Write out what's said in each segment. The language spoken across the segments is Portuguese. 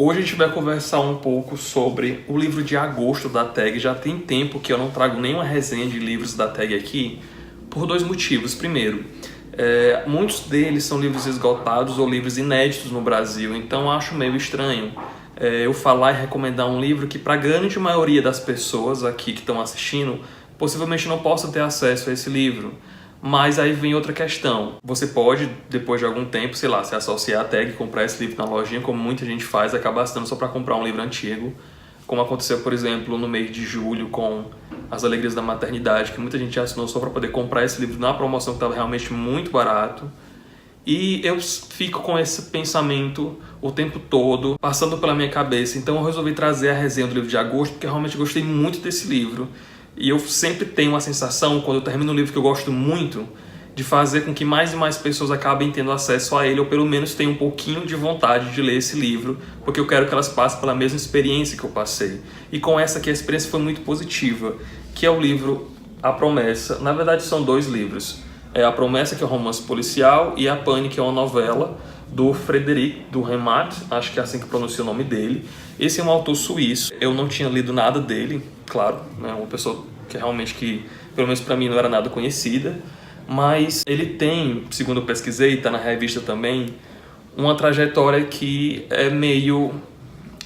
Hoje a gente vai conversar um pouco sobre o livro de agosto da TAG. Já tem tempo que eu não trago nenhuma resenha de livros da TAG aqui, por dois motivos. Primeiro, muitos deles são livros esgotados ou livros inéditos no Brasil, então eu acho meio estranho eu falar e recomendar um livro que para a grande maioria das pessoas aqui que estão assistindo, possivelmente não possam ter acesso a esse livro. Mas aí vem outra questão. Você pode, depois de algum tempo, sei lá, se associar à TAG, comprar esse livro na lojinha, como muita gente faz, acabar gastando só para comprar um livro antigo. Como aconteceu, por exemplo, no mês de julho com As Alegrias da Maternidade, que muita gente assinou só para poder comprar esse livro na promoção que estava realmente muito barato. E eu fico com esse pensamento o tempo todo, passando pela minha cabeça. Então eu resolvi trazer a resenha do livro de agosto, porque eu realmente gostei muito desse livro. E eu sempre tenho a sensação, quando eu termino um livro que eu gosto muito, de fazer com que mais e mais pessoas acabem tendo acesso a ele, ou pelo menos tenham um pouquinho de vontade de ler esse livro, porque eu quero que elas passem pela mesma experiência que eu passei. E com essa aqui a experiência foi muito positiva, que é o livro A Promessa. Na verdade são dois livros. A Promessa, que é um romance policial, e A Pane, que é uma novela do Frédéric Durémat, acho que é assim que pronuncia o nome dele. Esse é um autor suíço, eu não tinha lido nada dele, claro, né, uma pessoa que realmente, pelo menos para mim, não era nada conhecida, mas ele tem, segundo eu pesquisei, está na revista também, uma trajetória que é meio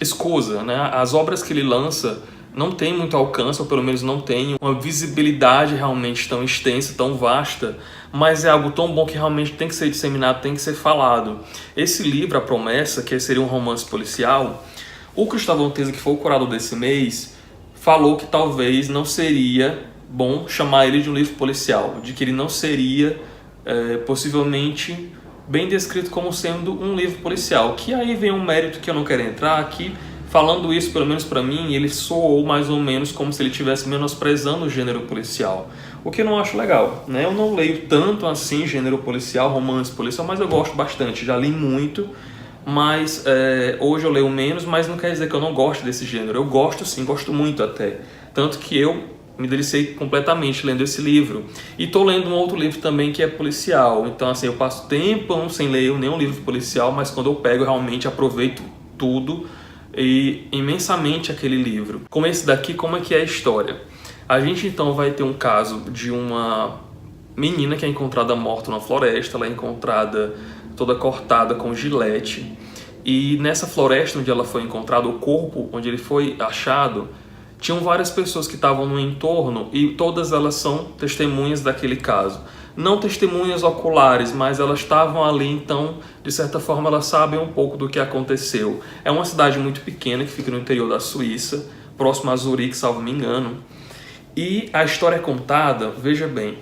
escusa, né? As obras que ele lança não tem muito alcance, ou pelo menos não tem uma visibilidade realmente tão extensa, tão vasta, mas é algo tão bom que realmente tem que ser disseminado, tem que ser falado. Esse livro, A Promessa, que seria um romance policial, o Cristóvão Teza, que foi o curado desse mês, falou que talvez não seria bom chamar ele de um livro policial, de que ele não seria possivelmente bem descrito como sendo um livro policial, que aí vem um mérito que eu não quero entrar aqui. Falando isso, pelo menos para mim, ele soou mais ou menos como se ele estivesse menosprezando o gênero policial, o que eu não acho legal, né? Eu não leio tanto assim gênero policial, romance policial, mas eu gosto bastante, já li muito, mas hoje eu leio menos, mas não quer dizer que eu não gosto desse gênero. Eu gosto sim, gosto muito até, tanto que eu me delicei completamente lendo esse livro. E tô lendo um outro livro também que é policial, então assim, eu passo tempo sem ler nenhum livro policial, mas quando eu pego eu realmente aproveito tudo e imensamente aquele livro. Como esse daqui, como é que é a história? A gente então vai ter um caso de uma menina que é encontrada morta na floresta. Ela é encontrada toda cortada com gilete, e nessa floresta onde ela foi encontrada, o corpo onde ele foi achado, tinham várias pessoas que estavam no entorno, e todas elas são testemunhas daquele caso. Não testemunhas oculares, mas elas estavam ali, então, de certa forma, elas sabem um pouco do que aconteceu. É uma cidade muito pequena que fica no interior da Suíça, próximo a Zurique, salvo me engano. E a história é contada, veja bem,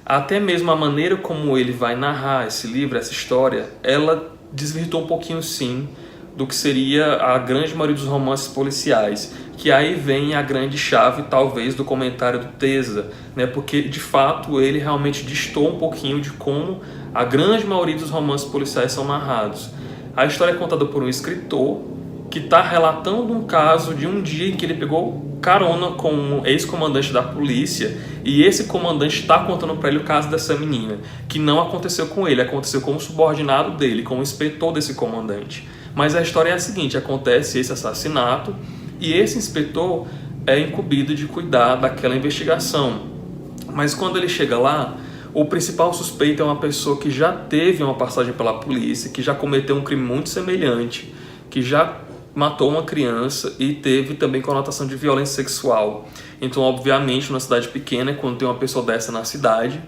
até mesmo a maneira como ele vai narrar esse livro, essa história, ela desvirtuou um pouquinho, sim, do que seria a grande maioria dos romances policiais, que aí vem a grande chave, talvez, do comentário do Teza, né? Porque, de fato, ele realmente distou um pouquinho de como a grande maioria dos romances policiais são narrados. A história é contada por um escritor que está relatando um caso de um dia em que ele pegou carona com um ex-comandante da polícia, e esse comandante está contando para ele o caso dessa menina, que não aconteceu com ele, aconteceu com um subordinado dele, com o inspetor desse comandante. Mas a história é a seguinte: acontece esse assassinato e esse inspetor é incumbido de cuidar daquela investigação. Mas quando ele chega lá, o principal suspeito é uma pessoa que já teve uma passagem pela polícia, que já cometeu um crime muito semelhante, que já matou uma criança e teve também conotação de violência sexual. Então, obviamente, numa cidade pequena, quando tem uma pessoa dessa na cidade,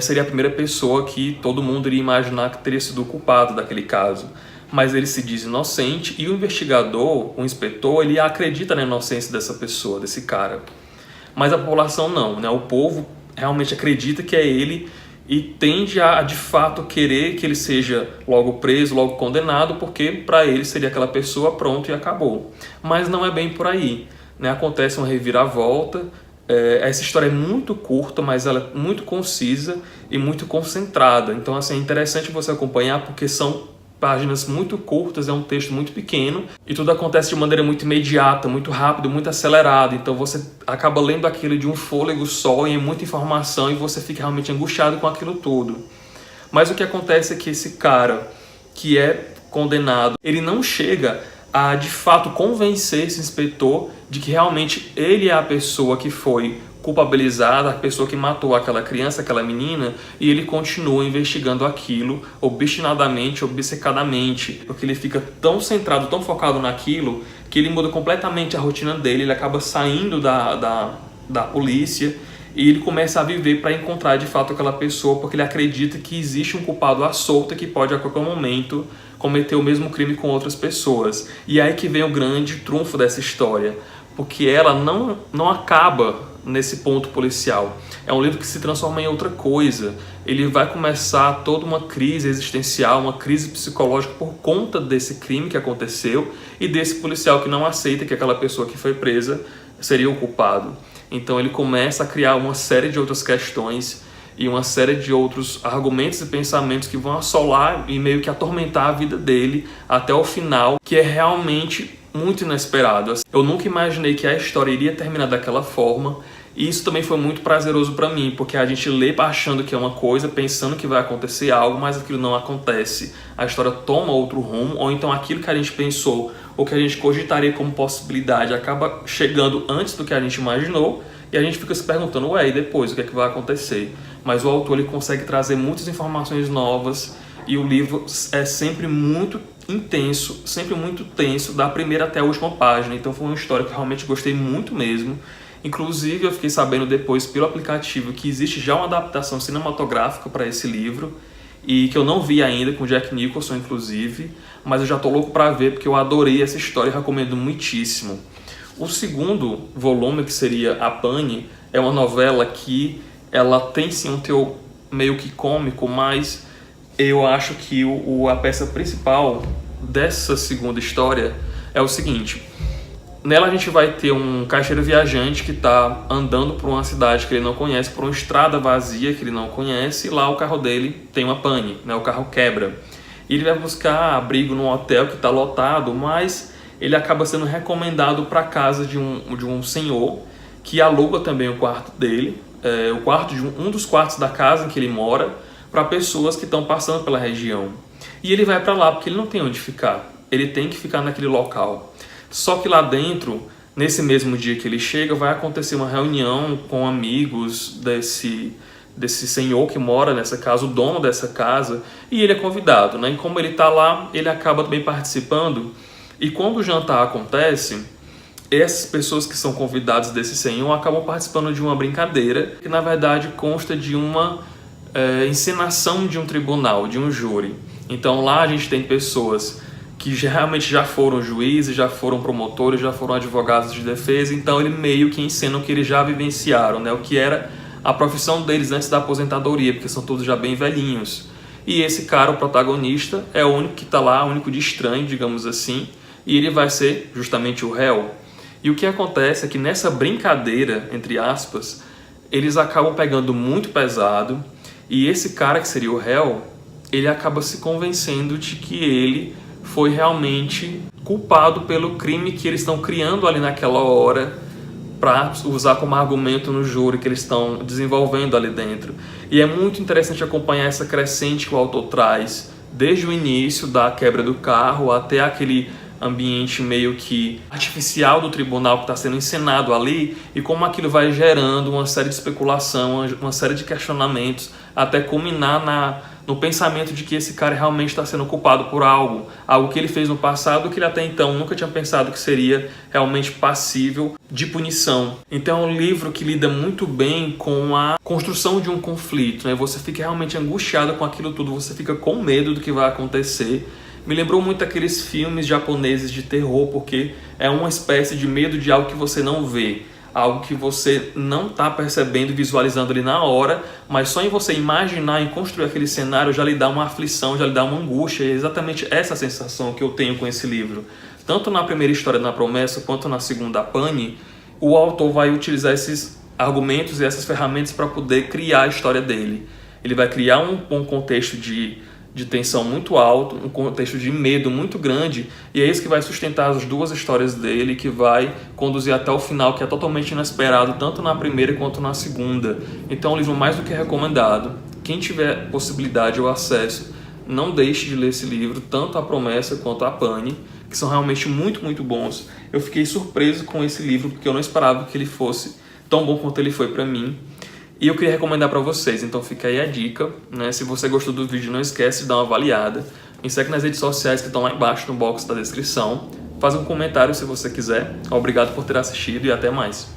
seria a primeira pessoa que todo mundo iria imaginar que teria sido o culpado daquele caso. Mas ele se diz inocente, e o investigador, o inspetor, ele acredita na inocência dessa pessoa, desse cara. Mas a população não, né? O povo realmente acredita que é ele e tende a, de fato, querer que ele seja logo preso, logo condenado, porque para ele seria aquela pessoa, pronto, e acabou. Mas não é bem por aí, né? Acontece uma reviravolta. Essa história é muito curta, mas ela é muito concisa e muito concentrada. Então, assim, é interessante você acompanhar, porque são páginas muito curtas, é um texto muito pequeno e tudo acontece de maneira muito imediata, muito rápido, muito acelerada. Então você acaba lendo aquilo de um fôlego só, e é muita informação, e você fica realmente angustiado com aquilo tudo. Mas o que acontece é que esse cara que é condenado, ele não chega a de fato convencer esse inspetor de que realmente ele é a pessoa que foi culpabilizada, a pessoa que matou aquela criança, aquela menina, e ele continua investigando aquilo obstinadamente, obcecadamente, porque ele fica tão centrado, tão focado naquilo, que ele muda completamente a rotina dele, ele acaba saindo da polícia e ele começa a viver para encontrar de fato aquela pessoa, porque ele acredita que existe um culpado à solta que pode a qualquer momento cometer o mesmo crime com outras pessoas. E é aí que vem o grande trunfo dessa história, porque ela não acaba nesse ponto policial. É um livro que se transforma em outra coisa. Ele vai começar toda uma crise existencial, uma crise psicológica por conta desse crime que aconteceu e desse policial que não aceita que aquela pessoa que foi presa seria o culpado. Então ele começa a criar uma série de outras questões e uma série de outros argumentos e pensamentos que vão assolar e meio que atormentar a vida dele até o final, que é realmente muito inesperado. Eu nunca imaginei que a história iria terminar daquela forma, e isso também foi muito prazeroso para mim, porque a gente lê achando que é uma coisa, pensando que vai acontecer algo, mas aquilo não acontece. A história toma outro rumo, ou então aquilo que a gente pensou, ou que a gente cogitaria como possibilidade, acaba chegando antes do que a gente imaginou, e a gente fica se perguntando, ué, e depois, o que é que vai acontecer? Mas o autor ele consegue trazer muitas informações novas, e o livro é sempre muito intenso, sempre muito tenso, da primeira até a última página. Então foi uma história que eu realmente gostei muito mesmo. Inclusive eu fiquei sabendo depois pelo aplicativo que existe já uma adaptação cinematográfica para esse livro, e que eu não vi ainda, com Jack Nicholson inclusive, mas eu já tô louco para ver porque eu adorei essa história e recomendo muitíssimo. O segundo volume, que seria A Pane, é uma novela que ela tem sim um teor meio que cômico, mas eu acho que a peça principal dessa segunda história é o seguinte. Nela a gente vai ter um caixeiro viajante que está andando por uma cidade que ele não conhece, por uma estrada vazia que ele não conhece, e lá o carro dele tem uma pane, né? O carro quebra. E ele vai buscar abrigo num hotel que está lotado, mas ele acaba sendo recomendado para a casa de um senhor que aluga também o quarto dele, o quarto de um dos quartos da casa em que ele mora, para pessoas que estão passando pela região. E ele vai para lá porque ele não tem onde ficar, ele tem que ficar naquele local. Só que lá dentro, nesse mesmo dia que ele chega, vai acontecer uma reunião com amigos desse senhor que mora nessa casa, o dono dessa casa, e ele é convidado, né? E como ele está lá, ele acaba também participando. E quando o jantar acontece, essas pessoas que são convidadas desse senhor acabam participando de uma brincadeira que na verdade consta de uma encenação de um tribunal, de um júri. Então lá a gente tem pessoas que realmente já foram juízes, já foram promotores, já foram advogados de defesa, então ele meio que ensina o que eles já vivenciaram, né? O que era a profissão deles antes da aposentadoria, porque são todos já bem velhinhos. E esse cara, o protagonista, é o único que está lá, o único de estranho, digamos assim, e ele vai ser justamente o réu. E o que acontece é que nessa brincadeira, entre aspas, eles acabam pegando muito pesado, e esse cara que seria o réu, ele acaba se convencendo de que ele foi realmente culpado pelo crime que eles estão criando ali naquela hora para usar como argumento no júri que eles estão desenvolvendo ali dentro. E é muito interessante acompanhar essa crescente que o autor traz, desde o início da quebra do carro até aquele ambiente meio que artificial do tribunal que está sendo encenado ali, e como aquilo vai gerando uma série de especulação, uma série de questionamentos, até culminar no pensamento de que esse cara realmente está sendo culpado por algo que ele fez no passado, que ele até então nunca tinha pensado que seria realmente passível de punição. Então é um livro que lida muito bem com a construção de um conflito, né? Você fica realmente angustiado com aquilo tudo, você fica com medo do que vai acontecer. Me lembrou muito aqueles filmes japoneses de terror, porque é uma espécie de medo de algo que você não vê, algo que você não está percebendo e visualizando ali na hora, mas só em você imaginar e construir aquele cenário já lhe dá uma aflição, já lhe dá uma angústia. E é exatamente essa sensação que eu tenho com esse livro. Tanto na primeira história da Promessa, quanto na segunda, A Pane, o autor vai utilizar esses argumentos e essas ferramentas para poder criar a história dele. Ele vai criar um contexto de tensão muito alto, um contexto de medo muito grande, e é isso que vai sustentar as duas histórias dele, que vai conduzir até o final, que é totalmente inesperado, tanto na primeira quanto na segunda. Então é um livro mais do que recomendado. Quem tiver possibilidade ou acesso, não deixe de ler esse livro, tanto A Promessa quanto A Pane. que são realmente muito, muito bons. Eu fiquei surpreso com esse livro, porque eu não esperava que ele fosse tão bom quanto ele foi para mim. E eu queria recomendar para vocês, então fica aí a dica, né? Se você gostou do vídeo, não esquece de dar uma avaliada. Me segue nas redes sociais que estão lá embaixo no box da descrição. Faz um comentário se você quiser. Obrigado por ter assistido e até mais.